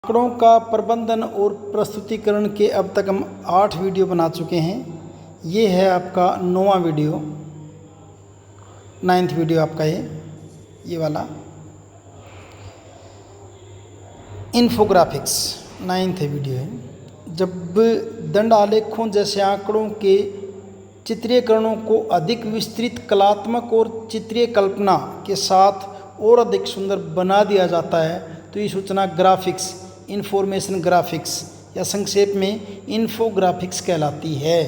आंकड़ों का प्रबंधन और प्रस्तुतिकरण के अब तक हम 8 वीडियो बना चुके हैं। ये है आपका 9वां वीडियो, 9th वीडियो आपका ये वाला इन्फोग्राफिक्स 9th वीडियो है। जब दंड आलेखों जैसे आंकड़ों के चित्रीकरणों को अधिक विस्तृत कलात्मक और चित्रीय कल्पना के साथ और अधिक सुंदर बना दिया जाता है तो ये सूचना ग्राफिक्स, इन्फॉर्मेशन ग्राफिक्स या संक्षेप में इन्फोग्राफिक्स कहलाती है।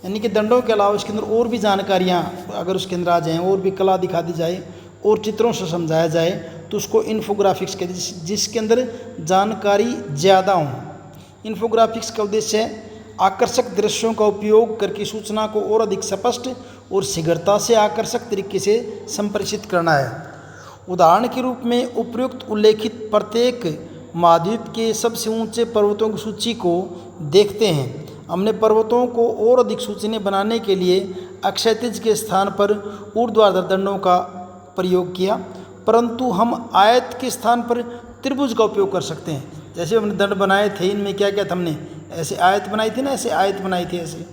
यानी कि दंडों के अलावा उसके अंदर और भी जानकारियाँ अगर उसके अंदर आ जाएँ और भी कला दिखा दी जाए और चित्रों से समझाया जाए तो उसको इन्फोग्राफिक्स कहते हैं, जिसके अंदर जानकारी ज़्यादा हो। इन्फोग्राफिक्स का उद्देश्य है आकर्षक दृश्यों का उपयोग करके सूचना को और अधिक स्पष्ट और शीघ्रता से आकर्षक तरीके से संप्रेषित करना है। उदाहरण के रूप में उपर्युक्त उल्लेखित प्रत्येक महाद्वीप के सबसे ऊंचे पर्वतों की सूची को देखते हैं। हमने पर्वतों को और अधिक सूचनीय बनाने के लिए अक्षैतिज के स्थान पर ऊर्ध्वाधर दंडों का प्रयोग किया, परंतु हम आयत के स्थान पर त्रिभुज का उपयोग कर सकते हैं। जैसे हमने दंड बनाए थे, इनमें क्या क्या था, हमने ऐसे आयत बनाई थी ना, ऐसे आयत बनाई थी ऐसे,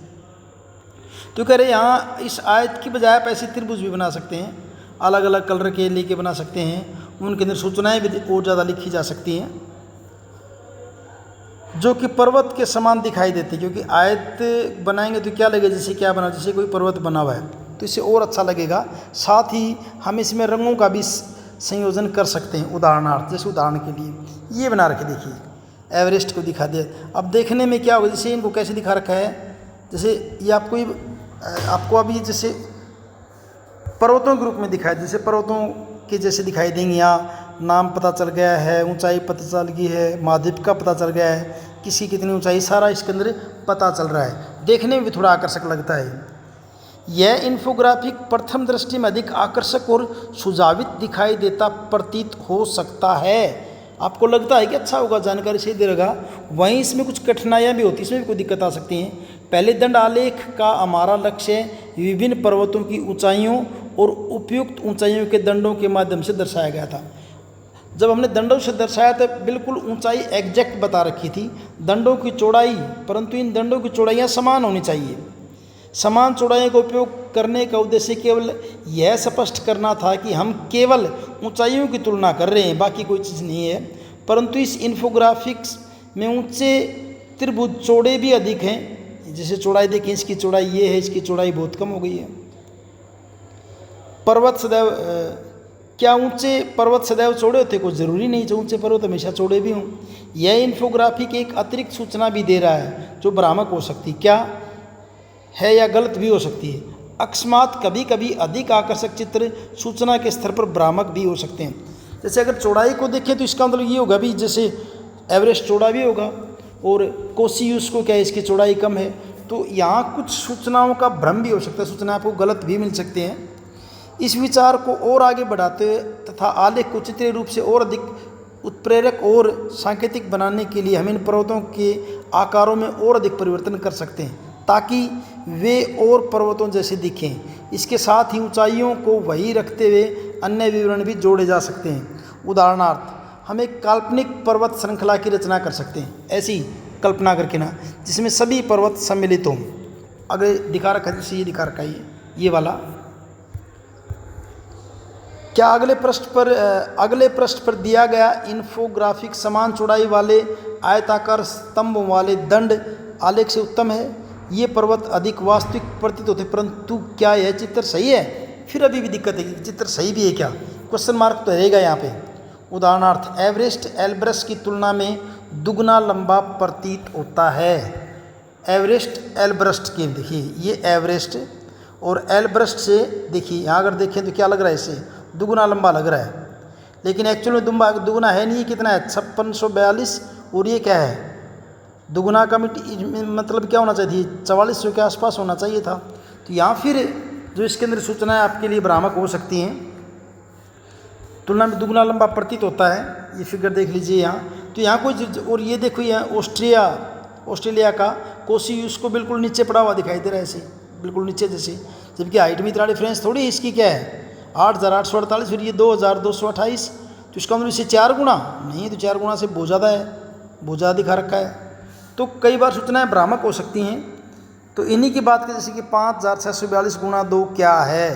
तो कह रहे यहाँ इस आयत की बजाय आप ऐसे त्रिभुज भी बना सकते हैं, अलग अलग कलर के लेके बना सकते हैं। उनके अंदर सूचनाएं भी और ज़्यादा लिखी जा सकती हैं जो कि पर्वत के समान दिखाई देती है। क्योंकि आयत बनाएंगे तो क्या लगेगा, जैसे क्या बना, जैसे कोई पर्वत बना हुआ है तो इससे और अच्छा लगेगा। साथ ही हम इसमें रंगों का भी संयोजन कर सकते हैं। उदाहरणार्थ, जैसे उदाहरण के लिए ये बना रखे, देखिए एवरेस्ट को दिखा दिया। अब देखने में क्या होगा, जैसे इनको कैसे दिखा रखा है, जैसे ये आपको अभी जैसे पर्वतों के रूप में दिखाई, जैसे पर्वतों के जैसे दिखाई देंगे। यहाँ नाम पता चल गया है, ऊंचाई पता चल गई है, महाद्वीप का पता चल गया है, किसी कितनी ऊंचाई, सारा इसके अंदर पता चल रहा है। देखने में भी थोड़ा आकर्षक लगता है। यह इन्फोग्राफिक प्रथम दृष्टि में अधिक आकर्षक और सुझावित दिखाई देता प्रतीत हो सकता है। आपको लगता है कि अच्छा होगा, जानकारी सही दे रहेगा, वहीं इसमें कुछ कठिनाइयाँ भी होती हैं, इसमें भी कोई दिक्कत आ सकती हैं। पहले दंड आलेख का हमारा लक्ष्य विभिन्न पर्वतों की ऊंचाइयों और उपयुक्त ऊंचाइयों के दंडों के माध्यम से दर्शाया गया था। जब हमने दंडों से दर्शाया तो बिल्कुल ऊंचाई एग्जैक्ट बता रखी थी, दंडों की चौड़ाई, परंतु इन दंडों की चौड़ाइयाँ समान होनी चाहिए। समान चौड़ाई का उपयोग करने का उद्देश्य केवल यह स्पष्ट करना था कि हम केवल ऊंचाइयों की तुलना कर रहे हैं, बाकी कोई चीज़ नहीं है। परंतु इस इन्फोग्राफिक्स में ऊंचे त्रिभुज चौड़े भी अधिक हैं। जैसे चौड़ाई देखें, इसकी चौड़ाई ये है, इसकी चौड़ाई बहुत कम हो गई है। पर्वत सदैव क्या ऊंचे पर्वत सदैव चौड़े होते? कोई ज़रूरी नहीं जो ऊंचे पर्वत हमेशा चौड़े भी हों। यह इन्फोग्राफिक एक अतिरिक्त सूचना भी दे रहा है जो भ्रामक हो सकती क्या है या गलत भी हो सकती है। अकस्मात कभी कभी अधिक आकर्षक चित्र सूचना के स्तर पर भ्रामक भी हो सकते हैं। जैसे अगर चौड़ाई को देखें तो इसका मतलब ये होगा भी, जैसे एवरेस्ट चौड़ा भी होगा और कोसियुस को क्या है, इसकी चौड़ाई कम है, तो यहाँ कुछ सूचनाओं का भ्रम भी हो सकता है, सूचना आपको गलत भी मिल सकते हैं। इस विचार को और आगे बढ़ाते तथा आलेख को चित्रीय रूप से और अधिक उत्प्रेरक और सांकेतिक बनाने के लिए हम इन पर्वतों के आकारों में और अधिक परिवर्तन कर सकते हैं ताकि वे और पर्वतों जैसे दिखें। इसके साथ ही ऊंचाइयों को वही रखते हुए अन्य विवरण भी जोड़े जा सकते हैं। उदाहरणार्थ, हम एक काल्पनिक पर्वत श्रृंखला की रचना कर सकते हैं, ऐसी कल्पना करके ना, जिसमें सभी पर्वत सम्मिलित हों। अगर दिखा रखा है, जैसे ये दिखा रखा है ये वाला, क्या अगले पृष्ठ पर दिया गया इन्फोग्राफिक समान चौड़ाई वाले आयताकार स्तंभों वाले दंड आलेख से उत्तम है? ये पर्वत अधिक वास्तविक प्रतीत होते, परंतु क्या यह चित्र सही है? फिर अभी भी दिक्कत है कि चित्र सही भी है क्या, क्वेश्चन मार्क तो रहेगा यहाँ पे। उदाहरणार्थ, एवरेस्ट एल्ब्रस की तुलना में दुगना लंबा प्रतीत होता है। एवरेस्ट एल्ब्रस्ट के देखिए, ये एवरेस्ट और एल्ब्रस्ट से देखिए, यहाँ अगर देखें तो क्या लग रहा है, इससे दुगुना लंबा लग रहा है, लेकिन एक्चुअल में दुगुना है नहीं। कितना है? 5642। और ये क्या है? दुगुना का मतलब क्या होना चाहिए? 4400 के आसपास होना चाहिए था। तो यहाँ फिर जो इसके अंदर सूचनाएं आपके लिए भ्रामक हो सकती हैं, तुलना में दुगुना लंबा प्रतीत होता है। ये फिगर देख लीजिए यहाँ, तो यहाँ कोई, और ये देखो यहाँ ऑस्ट्रेलिया का कोसियुस को बिल्कुल नीचे पड़ा हुआ दिखाई दे रहा है, ऐसे बिल्कुल नीचे जैसे, जबकि हाइट में इतना डिफरेंस थोड़ी, इसकी क्या है 8848, फिर ये 2228, तो इसका मतलब इससे 4 गुना नहीं, तो 4 गुना से बहुत ज़्यादा है। भुजा दिखा रखा है। तो कई बार सूचनाएं भ्रामक हो सकती हैं। तो इन्हीं की बात करें, जैसे कि 5642 गुणा 2 क्या है।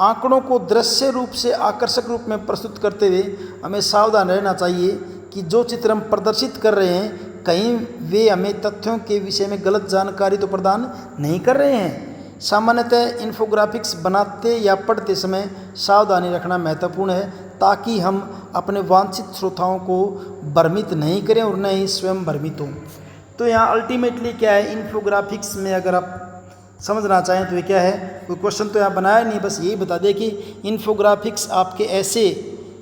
आंकड़ों को दृश्य रूप से आकर्षक रूप में प्रस्तुत करते हुए हमें सावधान रहना चाहिए कि जो चित्र हम प्रदर्शित कर रहे हैं कहीं वे हमें तथ्यों के विषय में गलत जानकारी तो प्रदान नहीं कर रहे हैं। सामान्यतः इन्फोग्राफिक्स बनाते या पढ़ते समय सावधानी रखना महत्वपूर्ण है ताकि हम अपने वांछित श्रोताओं को भ्रमित नहीं करें और न ही स्वयं भ्रमित हों। तो यहाँ अल्टीमेटली क्या है, इन्फोग्राफिक्स में अगर आप समझना चाहें तो ये क्या है, कोई क्वेश्चन तो यहाँ बनाया नहीं, बस यही बता दें कि इन्फोग्राफिक्स आपके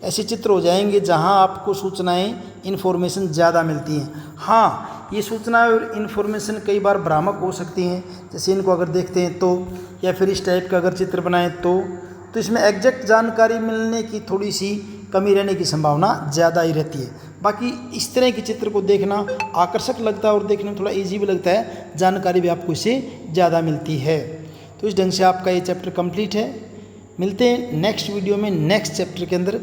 ऐसे चित्र हो जाएंगे जहाँ आपको सूचनाएं इन्फॉर्मेशन ज़्यादा मिलती हैं। हाँ, ये सूचनाएं और इन्फॉर्मेशन कई बार भ्रामक हो सकती हैं, जैसे इनको अगर देखते हैं तो, या फिर इस टाइप का अगर चित्र बनाएं तो इसमें एग्जैक्ट जानकारी मिलने की थोड़ी सी कमी रहने की संभावना ज़्यादा ही रहती है। बाकी इस तरह के चित्र को देखना आकर्षक लगता है और देखने में थोड़ा इजी भी लगता है, जानकारी भी आपको इससे ज़्यादा मिलती है। तो इस ढंग से आपका ये चैप्टर कंप्लीट है। मिलते हैं नेक्स्ट वीडियो में नेक्स्ट चैप्टर के अंदर।